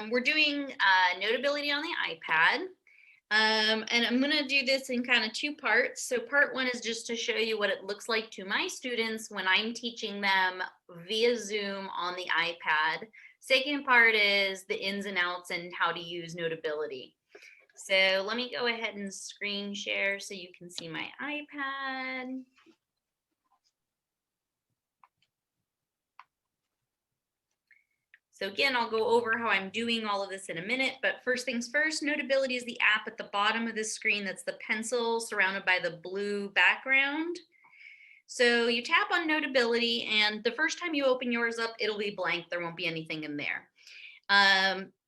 we're doing Notability on the iPad. And I'm going to do this in kind of two parts. So part one is just to show you what it looks like to my students when I'm teaching them via Zoom on the iPad. Second part is the ins and outs and how to use Notability. So let me go ahead and screen share so you can see my iPad. So again, I'll go over how I'm doing all of this in a minute, but first things first, Notability is the app at the bottom of the screen. That's the pencil surrounded by the blue background. So you tap on Notability, and the first time you open yours up, it'll be blank. There won't be anything in there.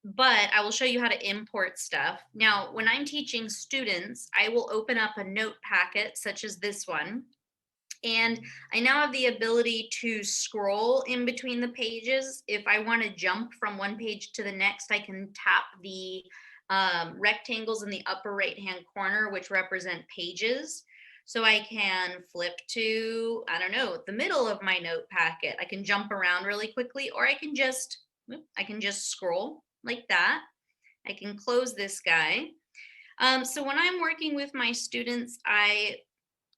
But I will show you how to import stuff. Now, when I'm teaching students, I will open up a note packet such as this one. And I now have the ability to scroll in between the pages. If I want to jump from one page to the next, I can tap the rectangles in the upper right-hand corner, which represent pages. So I can flip to, I don't know, the middle of my note packet. I can jump around really quickly, or I can just scroll like that. I can close this guy. So when I'm working with my students, I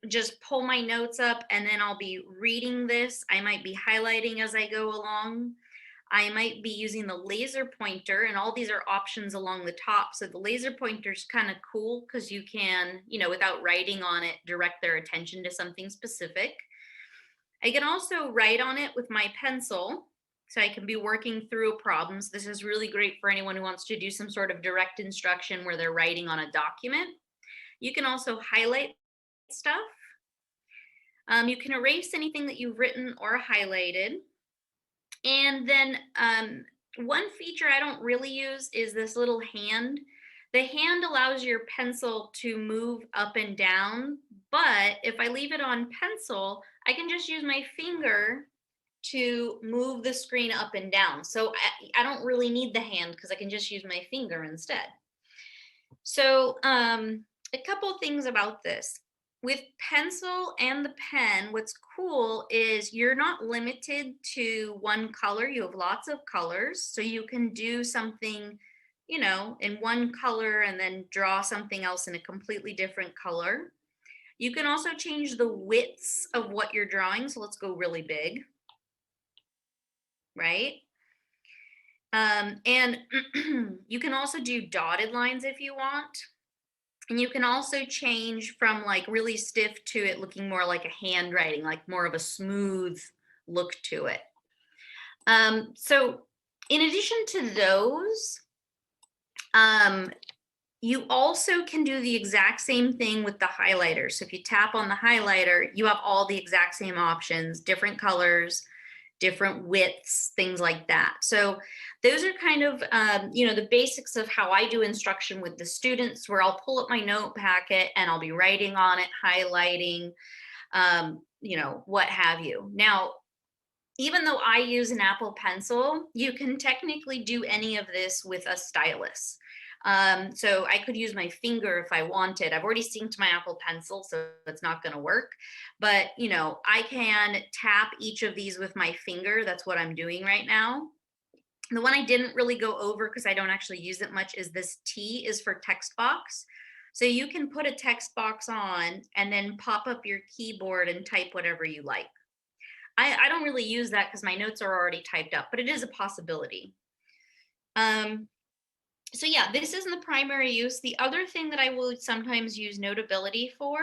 just pull my notes up and then I'll be reading this. I might be highlighting as I go along. I might be using the laser pointer, and all these are options along the top. So the laser pointer is kind of cool because you can, without writing on it, direct their attention to something specific. I can also write on it with my pencil. So I can be working through problems. This is really great for anyone who wants to do some sort of direct instruction where they're writing on a document. You can also highlight stuff. You can erase anything that you've written or highlighted. And then one feature I don't really use is this little hand. The hand allows your pencil to move up and down, but if I leave it on pencil, I can just use my finger to move the screen up and down. So I don't really need the hand because I can just use my finger instead. So a couple of things about this. With pencil and the pen, what's cool is you're not limited to one color. You have lots of colors. So you can do something, in one color and then draw something else in a completely different color. You can also change the widths of what you're drawing. So let's go really big. Right? And you can also do dotted lines if you want. And you can also change from like really stiff to it looking more like a handwriting, like more of a smooth look to it. So in addition to those, you also can do the exact same thing with the highlighter. So if you tap on the highlighter, you have all the exact same options, different colors, different widths, things like that. So those are kind of, the basics of how I do instruction with the students, where I'll pull up my note packet and I'll be writing on it, highlighting, what have you. Now, even though I use an Apple Pencil, you can technically do any of this with a stylus. So I could use my finger if I wanted. I've already synced my Apple Pencil, so it's not going to work. But, I can tap each of these with my finger. That's what I'm doing right now. The one I didn't really go over because I don't actually use it much is this T is for text box. So you can put a text box on and then pop up your keyboard and type whatever you like. I don't really use that because my notes are already typed up, but it is a possibility. So yeah, this isn't the primary use. The other thing that I will sometimes use Notability for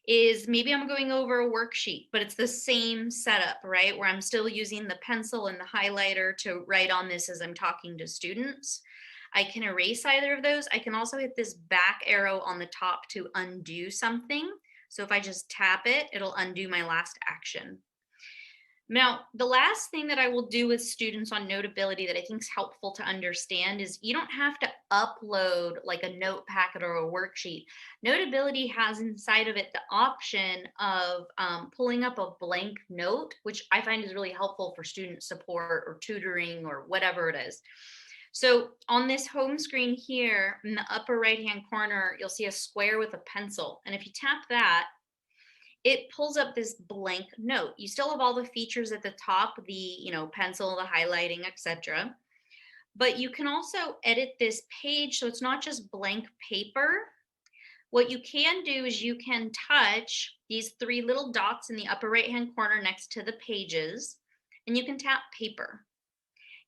is maybe I'm going over a worksheet, but it's the same setup, right? Where I'm still using the pencil and the highlighter to write on this as I'm talking to students. I can erase either of those. I can also hit this back arrow on the top to undo something. So if I just tap it, it'll undo my last action. Now, the last thing that I will do with students on Notability that I think is helpful to understand is you don't have to upload like a note packet or a worksheet. Notability has inside of it the option of pulling up a blank note, which I find is really helpful for student support or tutoring or whatever it is. So on this home screen here in the upper right-hand corner, you'll see a square with a pencil. And if you tap that, it pulls up this blank note. You still have all the features at the top, the pencil, the highlighting, etc. but you can also edit this page so it's not just blank paper. What you can do is you can touch these three little dots in the upper right-hand corner next to the pages, and you can tap paper.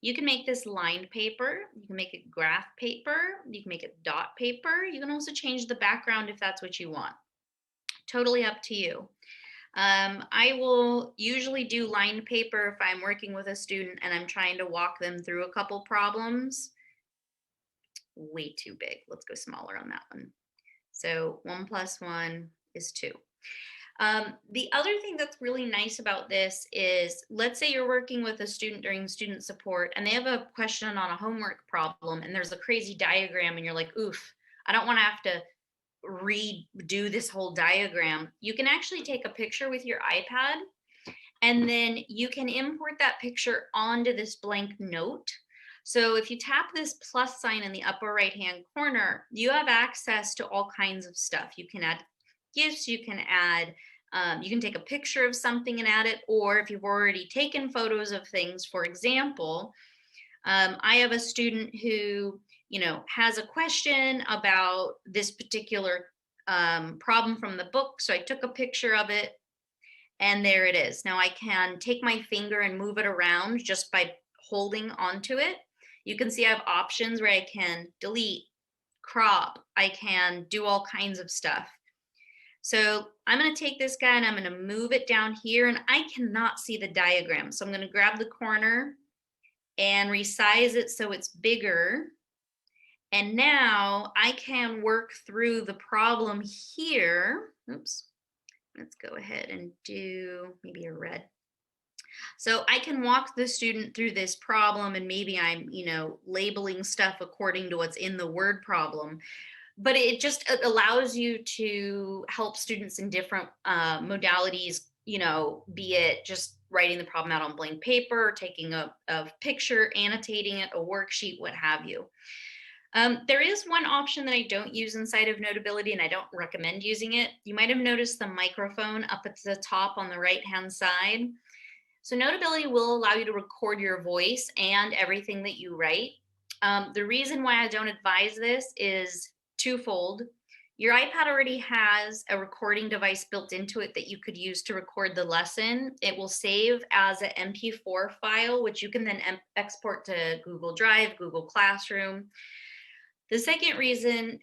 You can make this lined paper, you can make it graph paper, you can make it dot paper. You can also change the background if that's what you want. Totally up to you. I will usually do lined paper if I'm working with a student and I'm trying to walk them through a couple problems. Way too big. Let's go smaller on that one. So 1 + 1 is 2. The other thing that's really nice about this is, let's say you're working with a student during student support and they have a question on a homework problem and there's a crazy diagram and you're like, oof, I don't want to have to redo this whole diagram. You can actually take a picture with your iPad and then you can import that picture onto this blank note. So if you tap this plus sign in the upper right hand corner, you have access to all kinds of stuff. You can add GIFs, you can add, you can take a picture of something and add it, or if you've already taken photos of things, for example, I have a student who, has a question about this particular problem from the book. So I took a picture of it and there it is. Now I can take my finger and move it around just by holding onto it. You can see I have options where I can delete, crop, I can do all kinds of stuff. So I'm going to take this guy and I'm going to move it down here, and I cannot see the diagram. So I'm going to grab the corner and resize it so it's bigger. And now I can work through the problem here. Oops. Let's go ahead and do maybe a red. So I can walk the student through this problem, and maybe I'm, labeling stuff according to what's in the word problem. But it just allows you to help students in different modalities, be it just writing the problem out on blank paper, taking a picture, annotating it, a worksheet, what have you. There is one option that I don't use inside of Notability, and I don't recommend using it. You might have noticed the microphone up at the top on the right-hand side. So Notability will allow you to record your voice and everything that you write. The reason why I don't advise this is twofold. Your iPad already has a recording device built into it that you could use to record the lesson. It will save as an MP4 file, which you can then export to Google Drive, Google Classroom. The second reason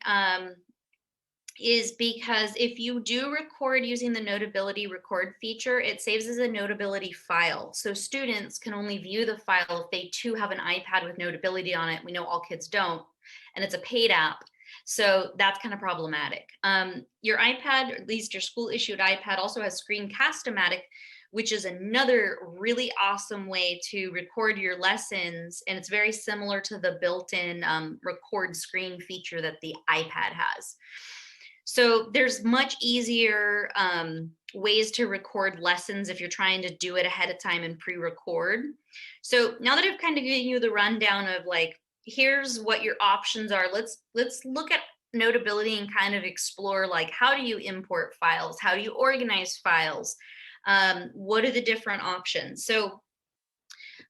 is because if you do record using the Notability record feature, it saves as a Notability file. So students can only view the file if they too have an iPad with Notability on it. We know all kids don't, and it's a paid app. So that's kind of problematic. Your iPad, or at least your school issued iPad, also has ScreencastOMatic, which is another really awesome way to record your lessons. And it's very similar to the built-in record screen feature that the iPad has. So there's much easier ways to record lessons if you're trying to do it ahead of time and pre-record. So now that I've kind of given you the rundown of here's what your options are, let's look at Notability and kind of explore how do you import files? How do you organize files? What are the different options? So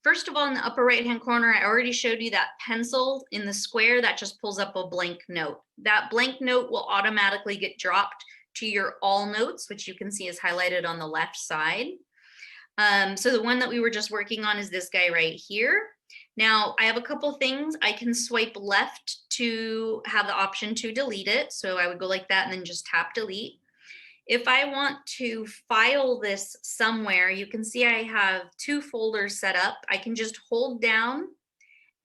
first of all, in the upper right-hand corner, I already showed you that pencil in the square that just pulls up a blank note. That blank note will automatically get dropped to your all notes, which you can see is highlighted on the left side. So the one that we were just working on is this guy right here. Now I have a couple things. I can swipe left to have the option to delete it. So I would go like that and then just tap delete. If I want to file this somewhere, you can see I have 2 folders set up. I can just hold down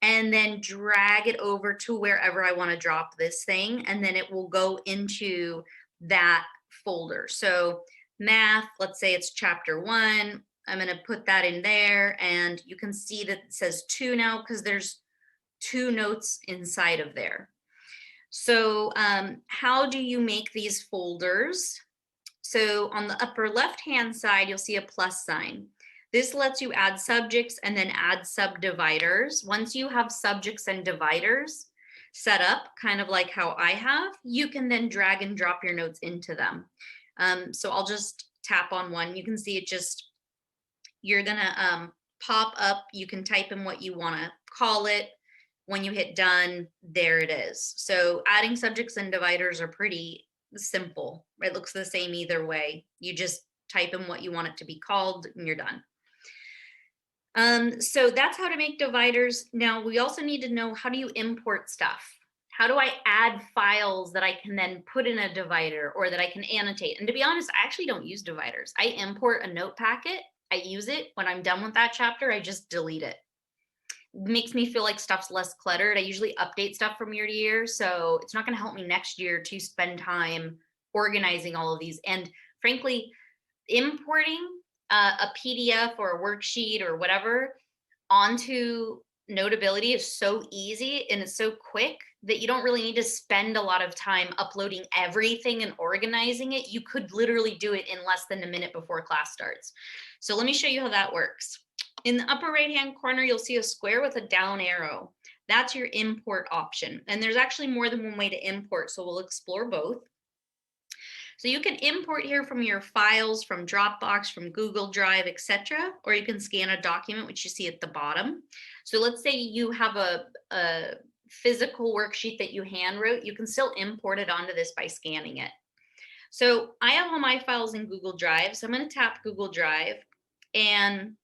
and then drag it over to wherever I want to drop this thing, and then it will go into that folder. So math, let's say it's chapter 1. I'm going to put that in there, and you can see that it says 2 now because there's 2 notes inside of there. So how do you make these folders? So on the upper left-hand side, you'll see a plus sign. This lets you add subjects and then add subdividers. Once you have subjects and dividers set up, kind of like how I have, you can then drag and drop your notes into them. So I'll just tap on one. You can see it just, you're gonna pop up. You can type in what you wanna call it. When you hit done, there it is. So adding subjects and dividers are pretty simple. It looks the same either way. You just type in what you want it to be called and you're done. So that's how to make dividers. Now we also need to know, how do you import stuff? How do I add files that I can then put in a divider or that I can annotate? And to be honest, I actually don't use dividers. I import a note packet. I use it. When I'm done with that chapter, I just delete it. Makes me feel like stuff's less cluttered. I usually update stuff from year to year, so it's not going to help me next year to spend time organizing all of these. And frankly, importing a PDF or a worksheet or whatever onto Notability is so easy and it's so quick that you don't really need to spend a lot of time uploading everything and organizing it. You could literally do it in less than a minute before class starts. So let me show you how that works. In the upper right-hand corner, you'll see a square with a down arrow. That's your import option. And there's actually more than one way to import, so we'll explore both. So you can import here from your files, from Dropbox, from Google Drive, etc., or you can scan a document, which you see at the bottom. So let's say you have a physical worksheet that you hand wrote, you can still import it onto this by scanning it. So I have all my files in Google Drive, so I'm going to tap Google Drive, and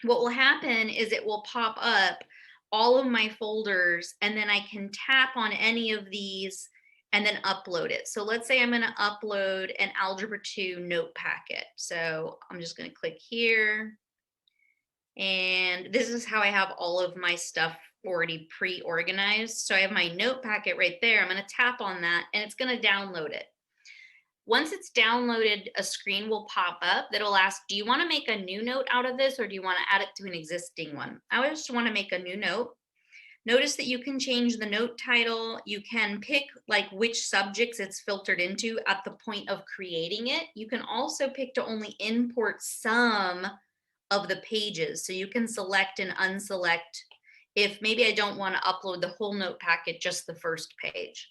what will happen is it will pop up all of my folders, and then I can tap on any of these and then upload it. So let's say I'm going to upload an Algebra 2 note packet. So I'm just going to click here. And this is how I have all of my stuff already pre-organized. So I have my note packet right there. I'm going to tap on that and it's going to download it. Once it's downloaded, a screen will pop up that'll ask, do you want to make a new note out of this, or do you want to add it to an existing one? I just want to make a new note. Notice that you can change the note title. You can pick like which subjects it's filtered into at the point of creating it. You can also pick to only import some of the pages. So you can select and unselect if maybe I don't want to upload the whole note packet, just the first page.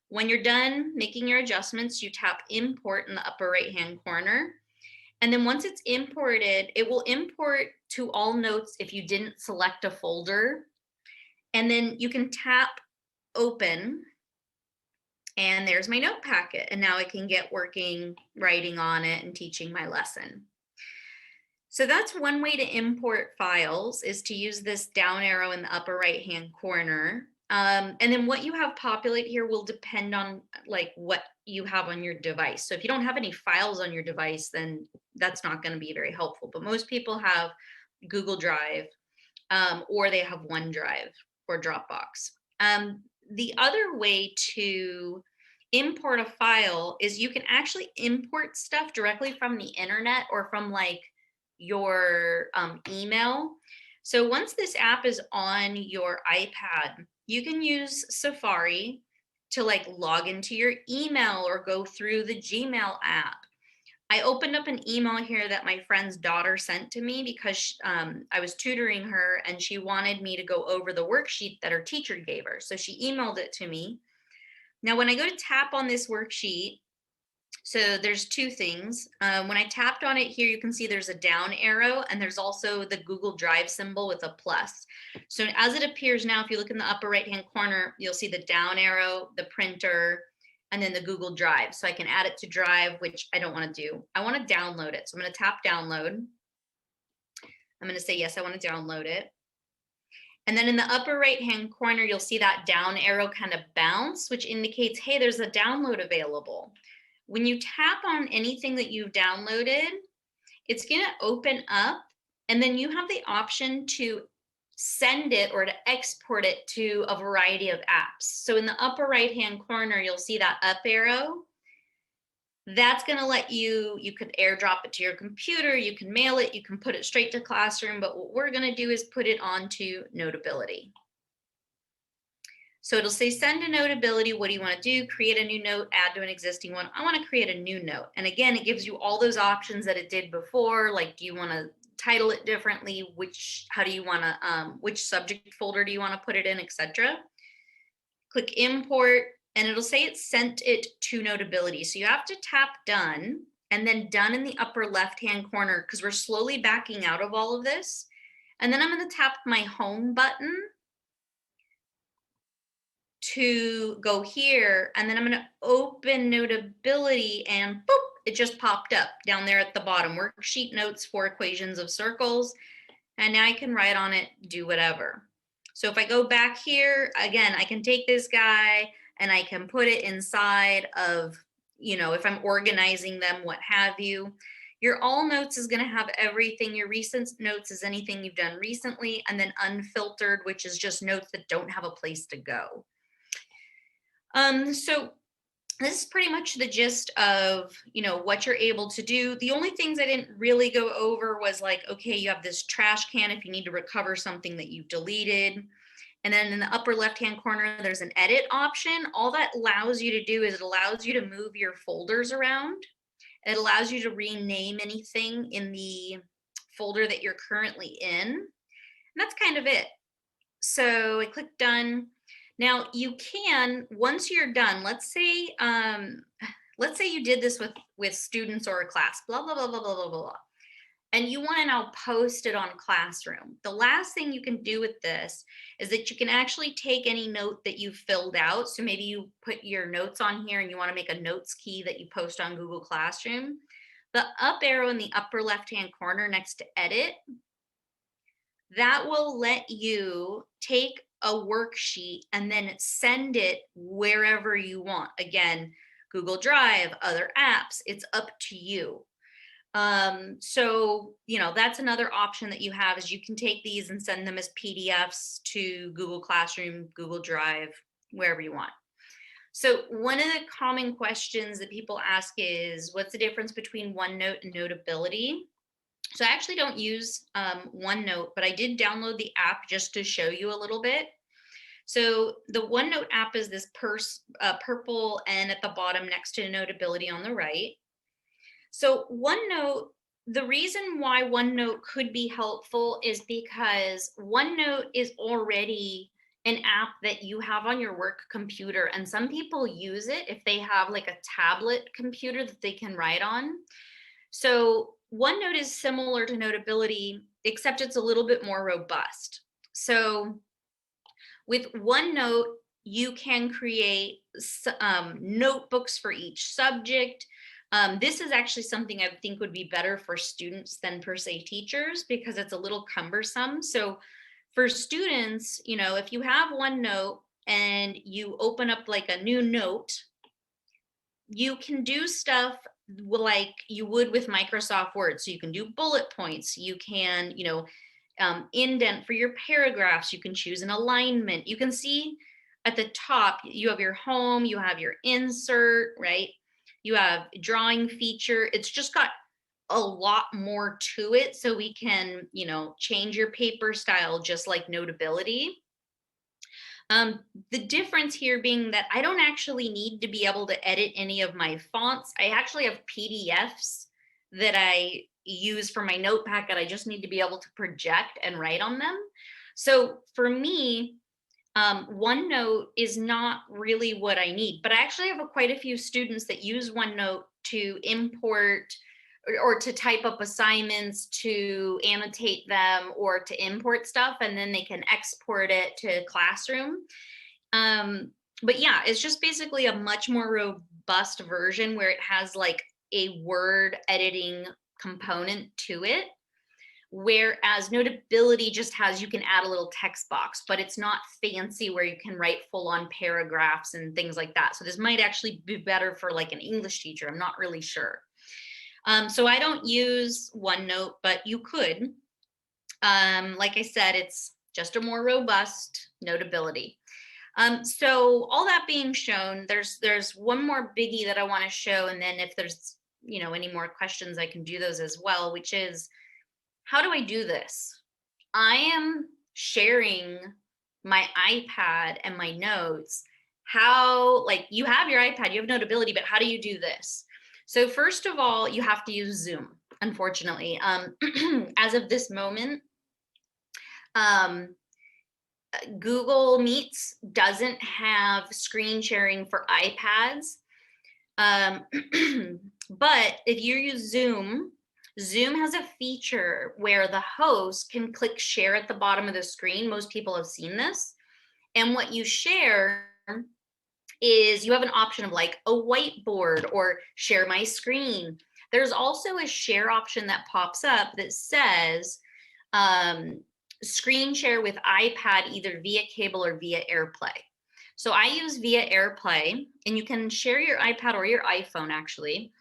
When you're done making your adjustments, you tap import in the upper right-hand corner. And then once it's imported, it will import to all notes if you didn't select a folder. And then you can tap open, and there's my note packet. And now I can get working, writing on it, and teaching my lesson. So that's one way to import files, is to use this down arrow in the upper right-hand corner. And then what you have populate here will depend on like what you have on your device. So if you don't have any files on your device, then that's not going to be very helpful. But most people have Google Drive, or they have OneDrive or Dropbox. The other way to import a file is you can actually import stuff directly from the internet or from like your email. So once this app is on your iPad, you can use Safari to like log into your email or go through the Gmail app. I opened up an email here that my friend's daughter sent to me because I was tutoring her and she wanted me to go over the worksheet that her teacher gave her. So she emailed it to me. Now, when I go to tap on this worksheet, so there's two things. When I tapped on it here, you can see there's a down arrow and there's also the Google Drive symbol with a plus. So as it appears now, if you look in the upper right-hand corner, you'll see the down arrow, the printer, and then the Google Drive. So I can add it to Drive, which I don't want to do. I want to download it. So I'm going to tap download. I'm going to say, yes, I want to download it. And then in the upper right-hand corner, you'll see that down arrow kind of bounce, which indicates, hey, there's a download available. When you tap on anything that you've downloaded, it's going to open up, and then you have the option to send it or to export it to a variety of apps. So in the upper right-hand corner, you'll see that up arrow. That's going to let you could airdrop it to your computer, you can mail it, you can put it straight to Classroom, but what we're going to do is put it onto Notability. So it'll say send to Notability. What do you want to do? Create a new note, add to an existing one. I want to create a new note. And again, it gives you all those options that it did before. Like, do you want to title it differently? How do you want to, which subject folder do you want to put it in, etc. Click import, and it'll say it sent it to Notability. So you have to tap done, and then done in the upper left-hand corner, because we're slowly backing out of all of this. And then I'm going to tap my home button. to go here, and then I'm going to open Notability, and boop, it just popped up down there at the bottom, worksheet notes for equations of circles. And now I can write on it, do whatever. So if I go back here, again, I can take this guy and I can put it inside of, you know, if I'm organizing them, what have you. Your all notes is going to have everything. Your recent notes is anything you've done recently, and then unfiltered, which is just notes that don't have a place to go. So this is pretty much the gist of, you know, what you're able to do. The only things I didn't really go over was like, okay, you have this trash can if you need to recover something that you've deleted. And then in the upper left-hand corner, there's an edit option. All that allows you to do is it allows you to move your folders around. It allows you to rename anything in the folder that you're currently in. And that's kind of it. So I click done. Now you can, once you're done, let's say you did this with students or a class, blah, blah, blah, blah, blah, blah, blah, and you want to now post it on Classroom. The last thing you can do with this is that you can actually take any note that you filled out. So maybe you put your notes on here and you want to make a notes key that you post on Google Classroom. The up arrow in the upper left-hand corner next to edit, that will let you take a worksheet and then send it wherever you want. Again, Google Drive, other apps, it's up to you. So, you know, that's another option that you have, is you can take these and send them as PDFs to Google Classroom, Google Drive, wherever you want. So one of the common questions that people ask is, what's the difference between OneNote and Notability? So I actually don't use OneNote, but I did download the app just to show you a little bit. So the OneNote app is this purple N at the bottom next to Notability on the right. So OneNote, the reason why OneNote could be helpful is because OneNote is already an app that you have on your work computer, and some people use it if they have like a tablet computer that they can write on. So OneNote is similar to Notability, except it's a little bit more robust. So with OneNote, you can create notebooks for each subject. This is actually something I think would be better for students than per se teachers, because it's a little cumbersome. So for students, you know, if you have OneNote and you open up like a new note, you can do stuff like you would with Microsoft Word. So you can do bullet points, you can, you know, indent for your paragraphs, you can choose an alignment. You can see at the top, you have your home, you have your insert, right? You have drawing feature. It's just got a lot more to it. So we can, you know, change your paper style just like Notability. The difference here being that I don't actually need to be able to edit any of my fonts. I actually have PDFs that I use for my note packet. I just need to be able to project and write on them. So for me, OneNote is not really what I need, but I actually have quite a few students that use OneNote to import or to type up assignments, to annotate them, or to import stuff, and then they can export it to Classroom. But yeah, it's just basically a much more robust version where it has like a word editing component to it. Whereas Notability just has, you can add a little text box, but it's not fancy where you can write full on paragraphs and things like that. So this might actually be better for like an English teacher. I'm not really sure. So I don't use OneNote, but you could. Like I said, it's just a more robust Notability. So all that being shown, there's one more biggie that I want to show, and then if there's, you know, any more questions, I can do those as well, which is, how do I do this? I am sharing my iPad and my notes. How, like, you have your iPad, you have Notability, but how do you do this? So first of all, you have to use Zoom, unfortunately. As of this moment, Google Meets doesn't have screen sharing for iPads. But if you use Zoom, Zoom has a feature where the host can click share at the bottom of the screen. Most people have seen this. And what you share is you have an option of like a whiteboard or share my screen. There's also a share option that pops up that says screen share with iPad either via cable or via AirPlay. So I use via AirPlay, and you can share your iPad or your iPhone actually.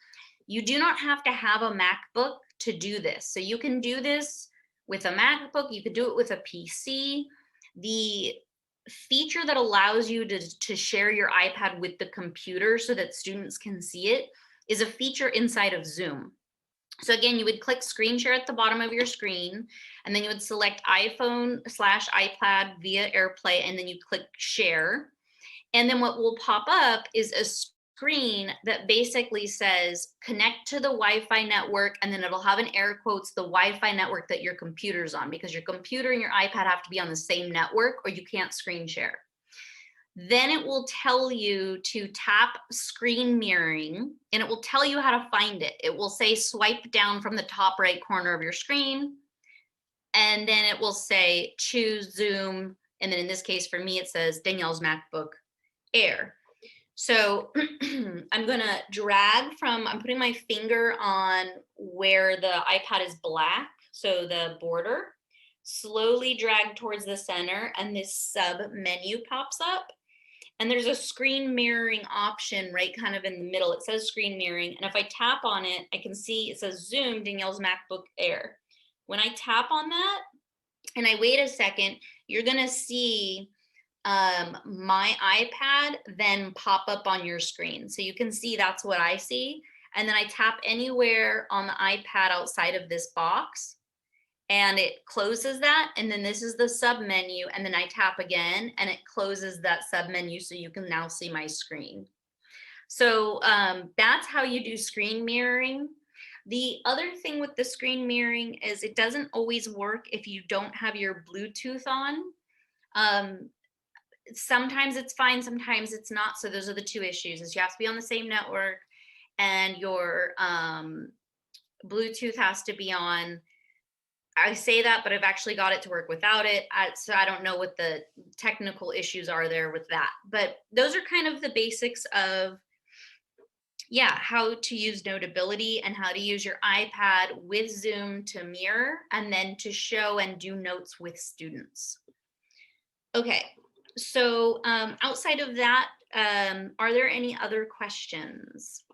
You do not have to have a MacBook to do this. So you can do this with a MacBook, you could do it with a PC. The feature that allows you to share your iPad with the computer so that students can see it is a feature inside of Zoom. So again, you would click screen share at the bottom of your screen, and then you would select iPhone/iPad via AirPlay, and then you click share. And then what will pop up is a screen that basically says connect to the Wi-Fi network, and then it'll have in air quotes the Wi-Fi network that your computer's on, because your computer and your iPad have to be on the same network or you can't screen share. Then it will tell you to tap screen mirroring, and it will tell you how to find it. It will say swipe down from the top right corner of your screen, and then it will say choose Zoom, and then in this case for me it says Danielle's MacBook Air. So I'm gonna drag from, I'm putting my finger on where the iPad is black, so the border, slowly drag towards the center, and this sub menu pops up. And there's a screen mirroring option right kind of in the middle. It says screen mirroring. And if I tap on it, I can see it says Zoom, Danielle's MacBook Air. When I tap on that and I wait a second, you're gonna see my iPad then pop up on your screen. So you can see that's what I see. And then I tap anywhere on the iPad outside of this box, and it closes that. And then this is the sub menu. And then I tap again and it closes that sub menu. So you can now see my screen. So that's how you do screen mirroring. The other thing with the screen mirroring is it doesn't always work if you don't have your Bluetooth on. Sometimes it's fine, sometimes it's not. So those are the two issues, is you have to be on the same network and your Bluetooth has to be on. I say that, but I've actually got it to work without it. So I don't know what the technical issues are there with that. But those are kind of the basics of, yeah, how to use Notability and how to use your iPad with Zoom to mirror and then to show and do notes with students. Okay, so outside of that, are there any other questions?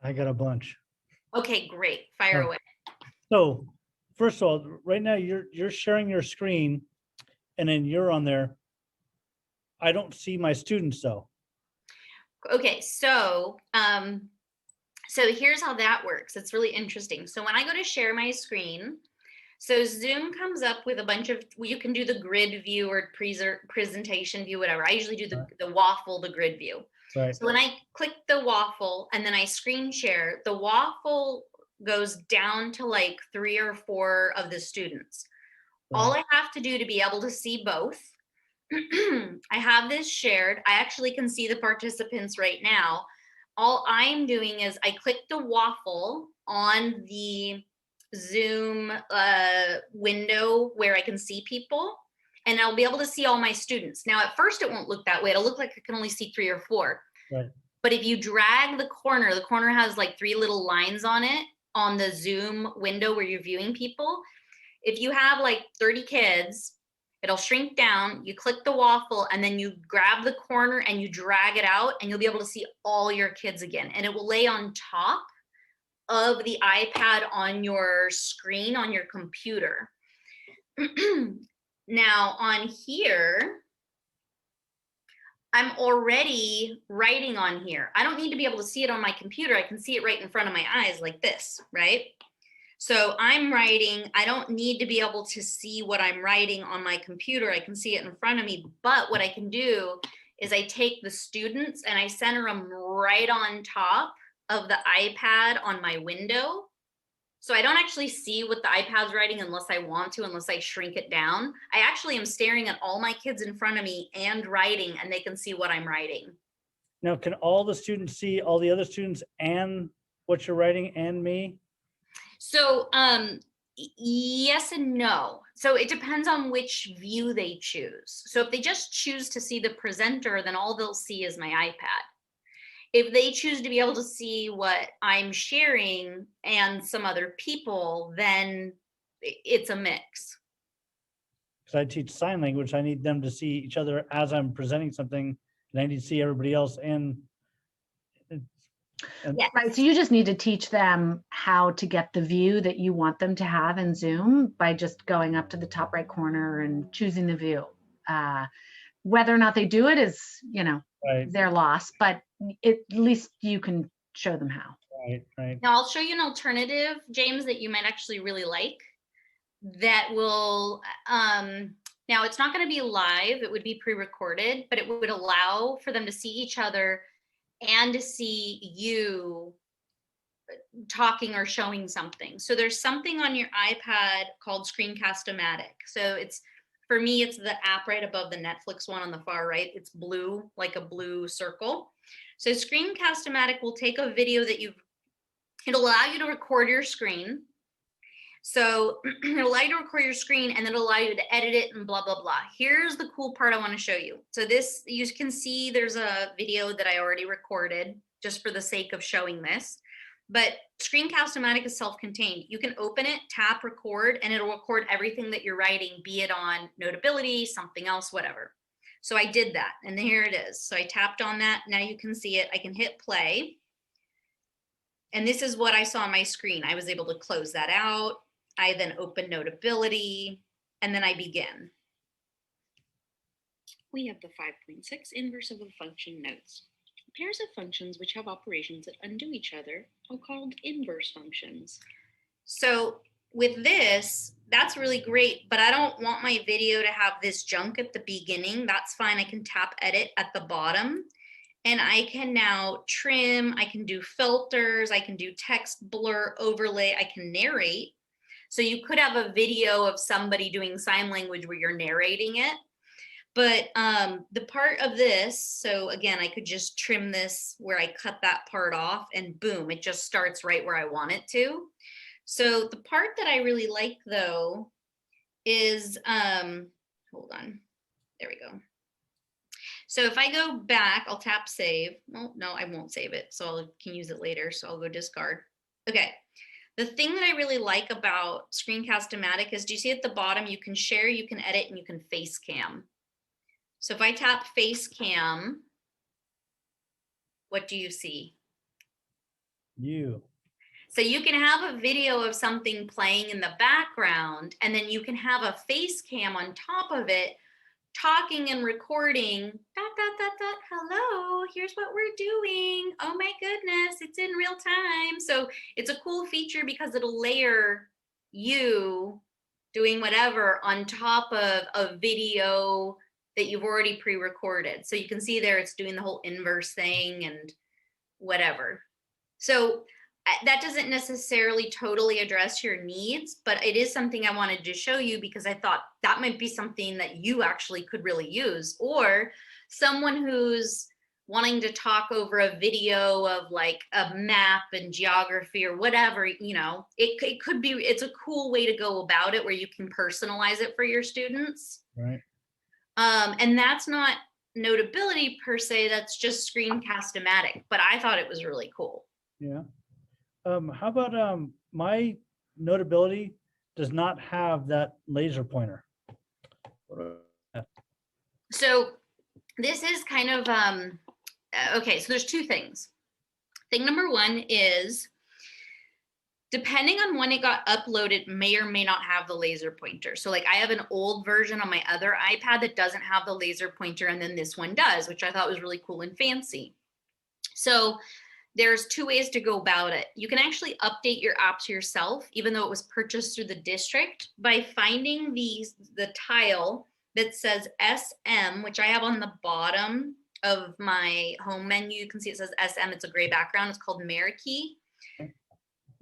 I got a bunch. Okay, great. Fire away. So first of all, right now you're sharing your screen and then you're on there. I don't see my students though. Okay, so here's how that works. It's really interesting. So when I go to share my screen, so Zoom comes up with a bunch of, you can do the grid view or presentation view, whatever. I usually do the waffle, the grid view. Right. So when I click the waffle and then I screen share, the waffle goes down to like 3 or 4 of the students. Right. All I have to do to be able to see both, I have this shared. I actually can see the participants right now. All I'm doing is I click the waffle on the Zoom window where I can see people, and I'll be able to see all my students. Now, at first it won't look that way. It'll look like I can only see 3 or 4. Right. But if you drag the corner has like 3 little lines on it on the Zoom window where you're viewing people. If you have like 30 kids, it'll shrink down, you click the waffle, and then you grab the corner and you drag it out, and you'll be able to see all your kids again. And it will lay on top of the iPad on your screen on your computer. Now on here, I'm already writing on here. I don't need to be able to see it on my computer. I can see it right in front of my eyes like this, right? So I'm writing, I don't need to be able to see what I'm writing on my computer. I can see it in front of me. But what I can do is I take the students and I center them right on top of the iPad on my window. So I don't actually see what the iPad's writing unless I want to, unless I shrink it down. I actually am staring at all my kids in front of me and writing, and they can see what I'm writing. Now, can all the students see all the other students and what you're writing and me? So Yes and no. So it depends on which view they choose. So if they just choose to see the presenter, then all they'll see is my iPad. If they choose to be able to see what I'm sharing and some other people, then it's a mix. Because I teach sign language, I need them to see each other as I'm presenting something, and I need to see everybody else. And Yeah. Right. So you just need to teach them how to get the view that you want them to have in Zoom by just going up to the top right corner and choosing the view. Whether or not they do it is, you know, right, their loss, but at least you can show them how. right. Now I'll show you an alternative, James, that you might actually really like. That will, now it's not going to be live, it would be pre-recorded, but it would allow for them to see each other and to see you talking or showing something. So there's something on your iPad called ScreencastOMatic. So it's, for me, it's the app right above the Netflix one on the far right. It's blue, like a blue circle. So ScreencastOMatic will take a video that it'll allow you to record your screen. So it'll allow you to record your screen and then it'll allow you to edit it and blah, blah, blah. Here's the cool part I want to show you. So this, you can see there's a video that I already recorded just for the sake of showing this. But ScreencastOMatic is self-contained. You can open it, tap record, and it'll record everything that you're writing, be it on Notability, something else, whatever. So I did that, and here it is. So I tapped on that. Now you can see it. I can hit play. And this is what I saw on my screen. I was able to close that out. I then open Notability, and then I begin. We have the 5.6 inverse of a function notes. Pairs of functions which have operations that undo each other are called inverse functions. So with this, that's really great, but I don't want my video to have this junk at the beginning. That's fine. I can tap edit at the bottom. And I can now trim, I can do filters, I can do text blur, overlay, I can narrate. So you could have a video of somebody doing sign language where you're narrating it. But the part of this, so again, I could just trim this where I cut that part off and boom, it just starts right where I want it to. So the part that I really like though is, hold on, there we go. So if I go back, I'll tap save. Well, no, I won't save it. So I can use it later. So I'll go discard. Okay. The thing that I really like about ScreencastOMatic is, do you see at the bottom, you can share, you can edit, and you can face cam. So if I tap face cam, what do you see? You. So you can have a video of something playing in the background, and then you can have a face cam on top of it, talking and recording, hello, here's what we're doing. Oh my goodness, it's in real time. So it's a cool feature because it'll layer you doing whatever on top of a video that you've already pre-recorded. So you can see there it's doing the whole inverse thing and whatever. So that doesn't necessarily totally address your needs, but it is something I wanted to show you because I thought that might be something that you actually could really use, or someone who's wanting to talk over a video of like a map and geography or whatever, you know, it could be, it's a cool way to go about it where you can personalize it for your students. Right. And that's not Notability per se, that's just ScreencastOMatic, but I thought it was really cool. Yeah. How about my Notability does not have that laser pointer. So this is kind of, okay, so there's two things. Thing number one is, depending on when it got uploaded, may or may not have the laser pointer. So like I have an old version on my other iPad that doesn't have the laser pointer, and then this one does, which I thought was really cool and fancy. So there's two ways to go about it. You can actually update your apps yourself, even though it was purchased through the district, by finding the tile that says SM, which I have on the bottom of my home menu. You can see it says SM, it's a gray background. It's called Marquee.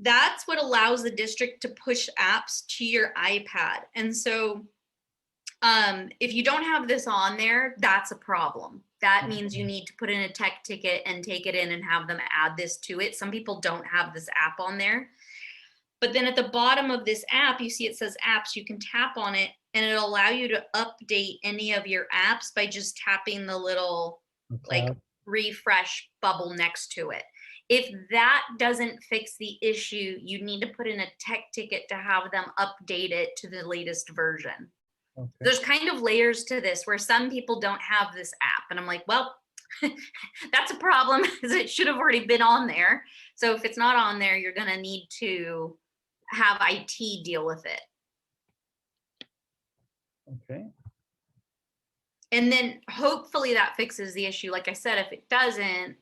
That's what allows the district to push apps to your iPad. And so if you don't have this on there, that's a problem. That means you need to put in a tech ticket and take it in and have them add this to it. Some people don't have this app on there. But then at the bottom of this app, you see it says apps. You can tap on it and it'll allow you to update any of your apps by just tapping the little like cloud. refresh bubble next to it. If that doesn't fix the issue, you need to put in a tech ticket to have them update it to the latest version. Okay. There's kind of layers to this where some people don't have this app. And I'm like, well, that's a problem because it should have already been on there. So if it's not on there, you're going to need to have IT deal with it. Okay. And then hopefully that fixes the issue. Like I said, if it doesn't,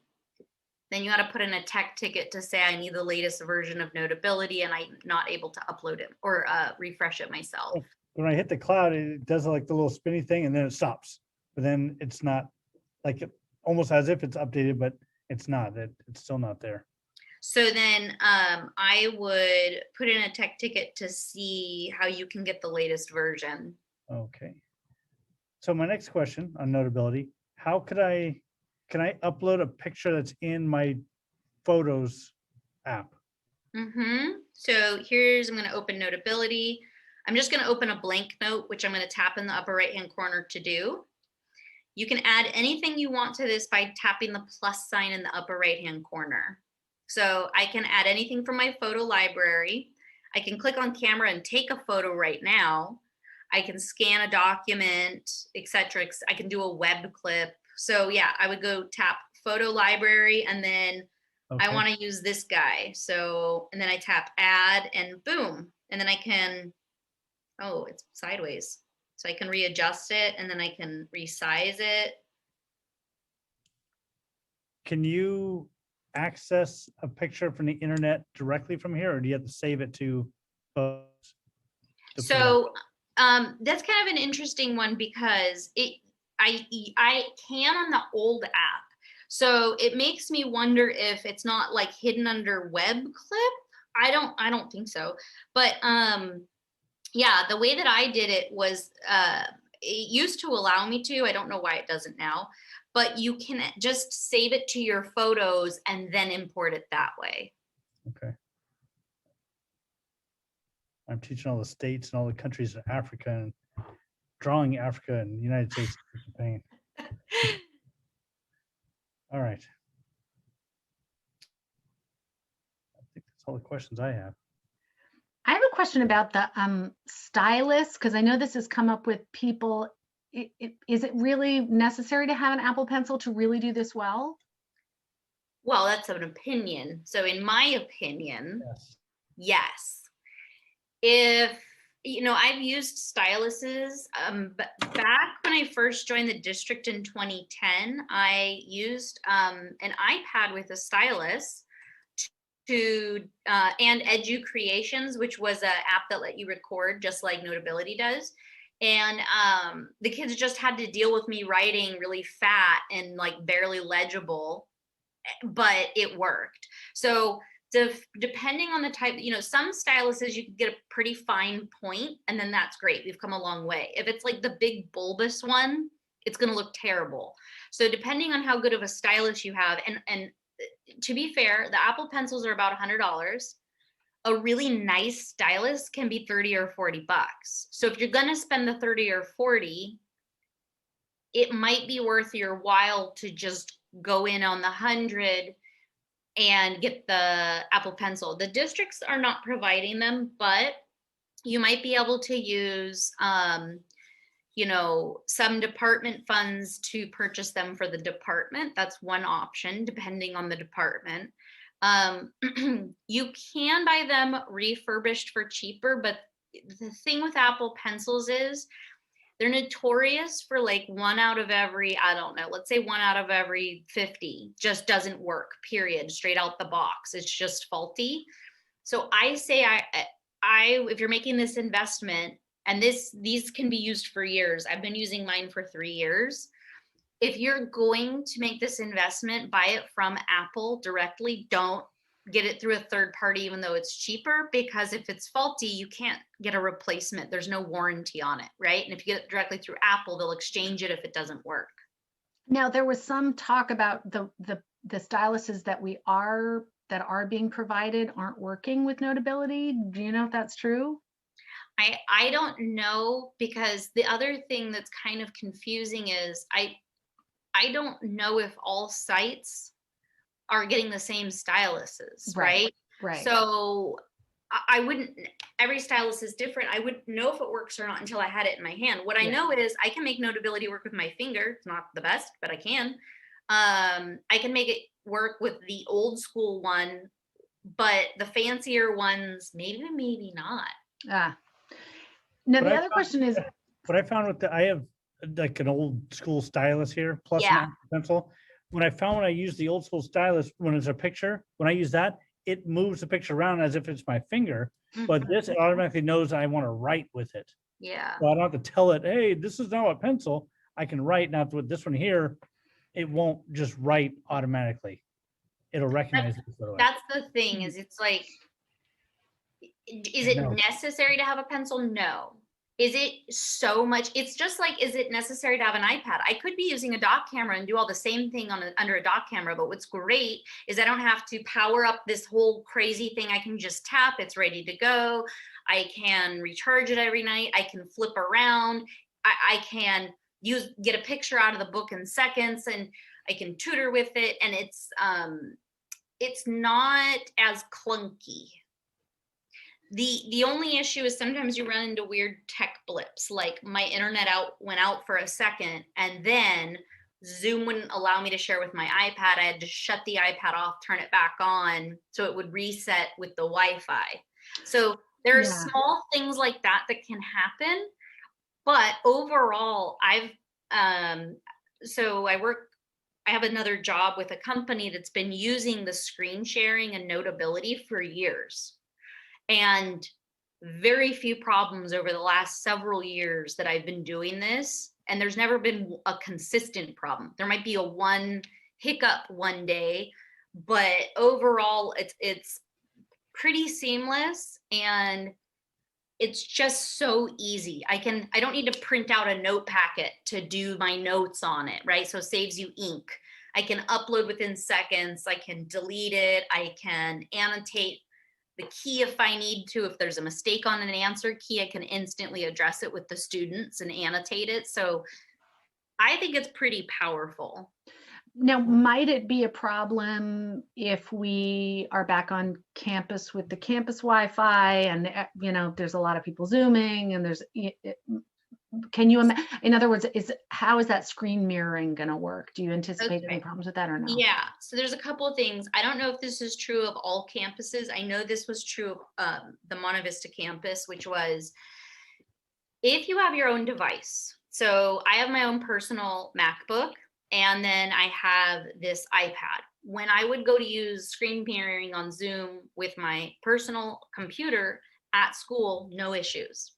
then you got to put in a tech ticket to say I need the latest version of Notability and I'm not able to upload it or refresh it myself. When I hit the cloud, it does like the little spinny thing and then it stops. But then it's not like almost as if it's updated, but it's not. It's still not there. So then I would put in a tech ticket to see how you can get the latest version. Okay. So my next question on Notability, how can I upload a picture that's in my Photos app? So I'm going to open Notability. I'm just going to open a blank note, which I'm going to tap in the upper right-hand corner to do. You can add anything you want to this by tapping the plus sign in the upper right-hand corner. So I can add anything from my photo library. I can click on camera and take a photo right now. I can scan a document, etc. I can do a web clip. So yeah, I would go tap photo library and then I want to use this guy. So, and then I tap add and boom. And then I can, oh, it's sideways. So I can readjust it and then I can resize it. Can you access a picture from the internet directly from here, or do you have to save it to Photos? So that's kind of an interesting one because I can on the old app. So it makes me wonder if it's not like hidden under web clip. I don't think so. But yeah, the way that I did it was it used to allow me to. I don't know why it doesn't now, but you can just save it to your photos and then import it that way. Okay. I'm teaching all the states and all the countries in Africa, and drawing Africa and the United States is a pain. All right. I think that's all the questions I have. I have a question about the stylus, because I know this has come up with people. Is it really necessary to have an Apple Pencil to really do this well? Well, that's an opinion. So in my opinion, yes. If, you know, I've used styluses, but back when I first joined the district in 2010, I used an iPad with a stylus to and Edu Creations, which was an app that let you record just like Notability does. And the kids just had to deal with me writing really fat and like barely legible, but it worked. So depending on the type, you know, some styluses you can get a pretty fine point and then that's great. We've come a long way. If it's like the big bulbous one, it's going to look terrible. So depending on how good of a stylus you have, and to be fair, the Apple Pencils are about $100. A really nice stylus can be 30 or 40 bucks. So if you're going to spend the 30 or 40, it might be worth your while to just go in on the 100 and get the Apple Pencil. The districts are not providing them, but you might be able to use, you know, some department funds to purchase them for the department. That's one option, depending on the department. You can buy them refurbished for cheaper, but the thing with Apple Pencils is they're notorious for like 1 out of every, I don't know, let's say 1 out of every 50 just doesn't work, period, straight out the box. It's just faulty. So I say, if you're making this investment, and these can be used for years. I've been using mine for 3 years. If you're going to make this investment, buy it from Apple directly. Don't get it through a third party, even though it's cheaper, because if it's faulty, you can't get a replacement. There's no warranty on it, right? And if you get it directly through Apple, they'll exchange it if it doesn't work. Now, there was some talk about the styluses that we are that are being provided aren't working with Notability. Do you know if that's true? I don't know, because the other thing that's kind of confusing is I don't know if all sites are getting the same styluses, right? Right. So I wouldn't, every stylus is different. I wouldn't know if it works or not until I had it in my hand. What I Yeah. know is I can make Notability work with my finger. It's not the best, but I can. I can make it work with the old school one, but the fancier ones, maybe not. Ah. Now, What the I other found- question is, What I found with I have like an old school stylus here, plus an Yeah. Apple pencil. When I use the old school stylus, when it's a picture, when I use that, it moves the picture around as if it's my finger. But Mhm. this, it automatically knows I want to write with it. Yeah. So I don't have to tell it, hey, this is now a pencil. I can write. Now with this one here, it won't just write automatically. It'll recognize it. Right away. That's the thing, is it's like, is it No. necessary to have a pencil? No. Is it so much? It's just like, is it necessary to have an iPad? I could be using a dock camera and do all the same thing under a dock camera, but what's great is I don't have to power up this whole crazy thing. I can just tap, it's ready to go. I can recharge it every night. I can flip around. I can get a picture out of the book in seconds, and I can tutor with it. And it's not as clunky. The only issue is sometimes you run into weird tech blips, like my internet went out for a second, and then Zoom wouldn't allow me to share with my iPad. I had to shut the iPad off, turn it back on, so it would reset with the Wi-Fi. So there are small things like that that can happen, but overall, I have another job with a company that's been using the screen sharing and Notability for years. And very few problems over the last several years that I've been doing this. And there's never been a consistent problem. There might be a one hiccup one day, but overall it's pretty seamless, and it's just so easy. I don't need to print out a note packet to do my notes on it, right? So it saves you ink. I can upload within seconds. I can delete it. I can annotate the key if I need to. If there's a mistake on an answer key, I can instantly address it with the students and annotate it. So I think it's pretty powerful. Now, might it be a problem if we are back on campus with the campus Wi-Fi and, there's a lot of people Zooming and can you, in other words, how is that screen mirroring going to work? Do you anticipate any problems with that or no? Yeah, so there's a couple of things. I don't know if this is true of all campuses. I know this was true of the Monte Vista campus, which was if you have your own device. So I have my own personal MacBook, and then I have this iPad. When I would go to use screen mirroring on Zoom with my personal computer at school, no issues.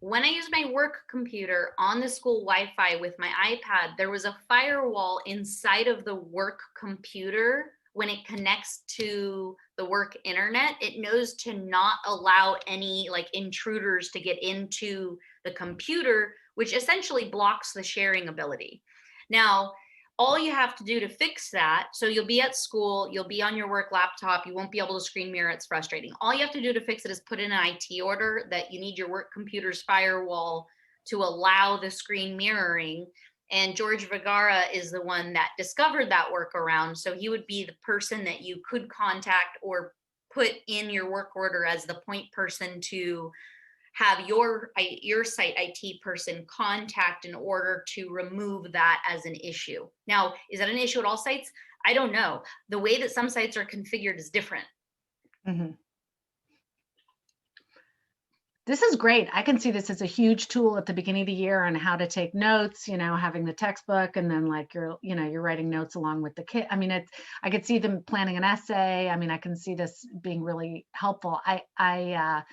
When I use my work computer on the school Wi-Fi with my iPad, there was a firewall inside of the work computer. When it connects to the work internet, it knows to not allow any intruders to get into the computer, which essentially blocks the sharing ability. Now, all you have to do to fix that, so you'll be at school, you'll be on your work laptop, you won't be able to screen mirror, it's frustrating. All you have to do to fix it is put in an IT order that you need your work computer's firewall to allow the screen mirroring. And George Vergara is the one that discovered that workaround. So he would be the person that you could contact or put in your work order as the point person to have your site IT person contact in order to remove that as an issue. Now, is that an issue at all sites? I don't know. The way that some sites are configured is different. Mm-hmm. This is great. I can see this as a huge tool at the beginning of the year on how to take notes, having the textbook, and then you're writing notes along with the kid. I mean, I could see them planning an essay. I mean, I can see this being really helpful. I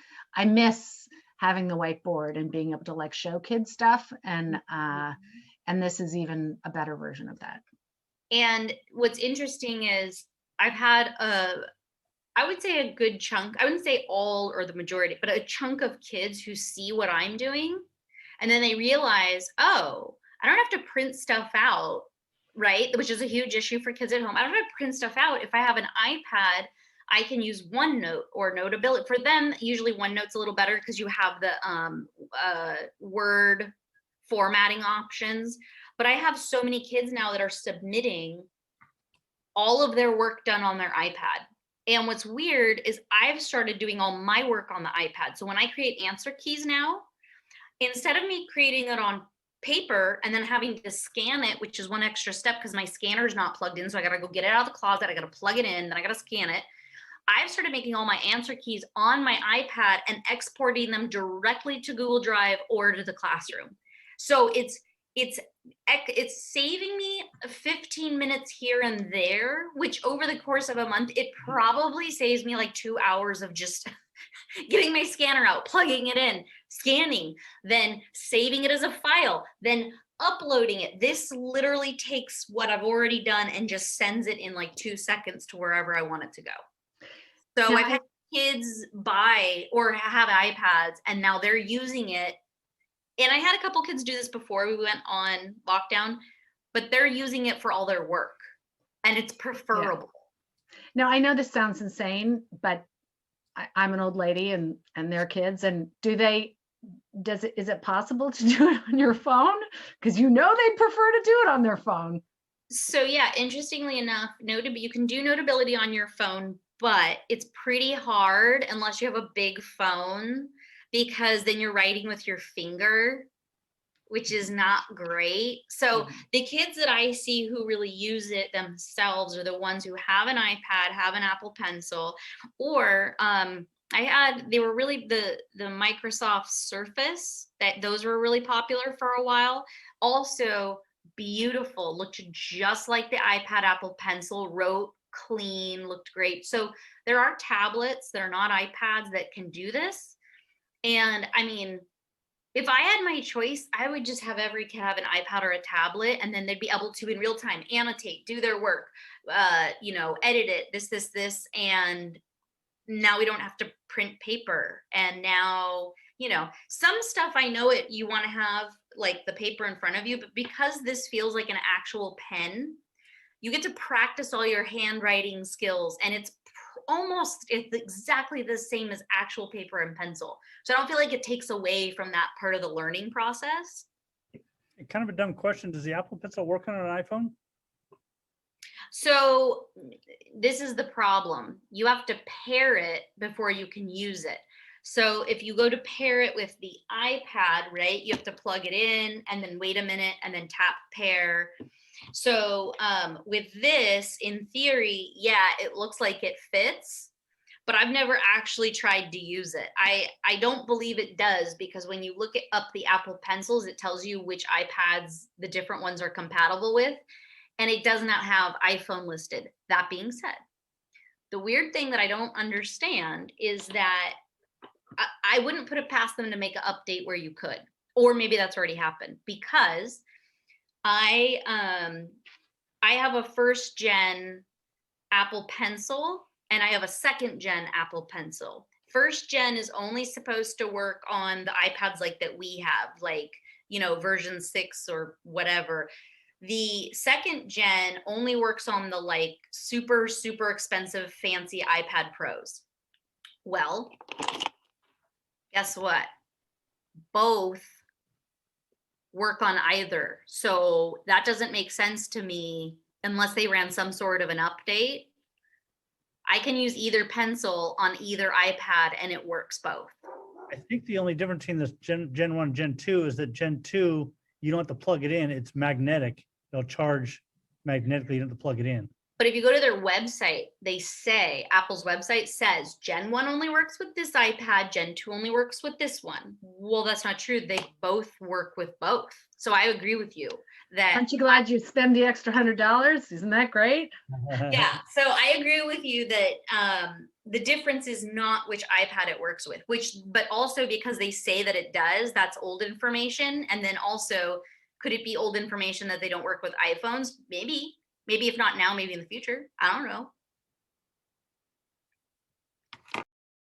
miss having the whiteboard and being able to show kids stuff. And this is even a better version of that. And what's interesting is I've had I would say a good chunk, I wouldn't say all or the majority, but a chunk of kids who see what I'm doing, and then they realize, oh, I don't have to print stuff out, right? Which is a huge issue for kids at home. I don't have to print stuff out. If I have an iPad, I can use OneNote or Notability. For them, usually OneNote's a little better because you have the Word formatting options. But I have so many kids now that are submitting all of their work done on their iPad. And what's weird is I've started doing all my work on the iPad. So when I create answer keys now, instead of me creating it on paper and then having to scan it, which is one extra step because my scanner is not plugged in. So I got to go get it out of the closet. I got to plug it in. Then I got to scan it. I've started making all my answer keys on my iPad and exporting them directly to Google Drive or to the classroom. So it's saving me 15 minutes here and there, which over the course of a month, it probably saves me like 2 hours of just getting my scanner out, plugging it in, scanning, then saving it as a file, then uploading it. This literally takes what I've already done and just sends it in like 2 seconds to wherever I want it to go. So I've had kids buy or have iPads and now they're using it. And I had a couple kids do this before we went on lockdown, but they're using it for all their work and it's preferable. Yeah. Now, I know this sounds insane, but I'm an old lady and they're kids. And is it possible to do it on your phone? Because you know they'd prefer to do it on their phone. So yeah, interestingly enough, you can do Notability on your phone, but it's pretty hard unless you have a big phone, because then you're writing with your finger, which is not great. So the kids that I see who really use it themselves are the ones who have an iPad, have an Apple Pencil, or they were really the Microsoft Surface, those were really popular for a while. Also beautiful, looked just like the iPad Apple Pencil, wrote clean, looked great. So there are tablets that are not iPads that can do this. And I mean, if I had my choice, I would just have every kid have an iPad or a tablet, and then they'd be able to in real time annotate, do their work, edit it, this, and now we don't have to print paper. And now, some stuff I know you want to have like the paper in front of you, but because this feels like an actual pen, you get to practice all your handwriting skills, and it's exactly the same as actual paper and pencil. So I don't feel like it takes away from that part of the learning process. Kind of a dumb question. Does the Apple Pencil work on an iPhone? So this is the problem. You have to pair it before you can use it. So if you go to pair it with the iPad, right, you have to plug it in and then wait a minute and then tap pair. So with this, in theory, yeah, it looks like it fits, but I've never actually tried to use it. I don't believe it does, because when you look up the Apple Pencils, it tells you which iPads the different ones are compatible with, and it does not have iPhone listed. That being said, the weird thing that I don't understand is that I wouldn't put it past them to make an update where you could, or maybe that's already happened, because I have a first gen Apple Pencil and I have a second gen Apple Pencil. First gen is only supposed to work on the iPads like that we have, like, version 6 or whatever. The second gen only works on the like super, super expensive, fancy iPad Pros. Well, guess what? Both work on either. So that doesn't make sense to me unless they ran some sort of an update. I can use either pencil on either iPad and it works both. I think the only difference between this Gen 1 and Gen 2 is that Gen 2, you don't have to plug it in. It's magnetic. They'll charge magnetically. You don't have to plug it in. But if you go to their website, they say, Apple's website says, Gen 1 only works with this iPad, Gen 2 only works with this one. Well, that's not true. They both work with both. So I agree with you that. Aren't you glad you spend the extra $100? Isn't that great? Yeah, so I agree with you that the difference is not which iPad it works with, but also because they say that it does, that's old information. And then also, could it be old information that they don't work with iPhones? Maybe if not now, maybe in the future. I don't know.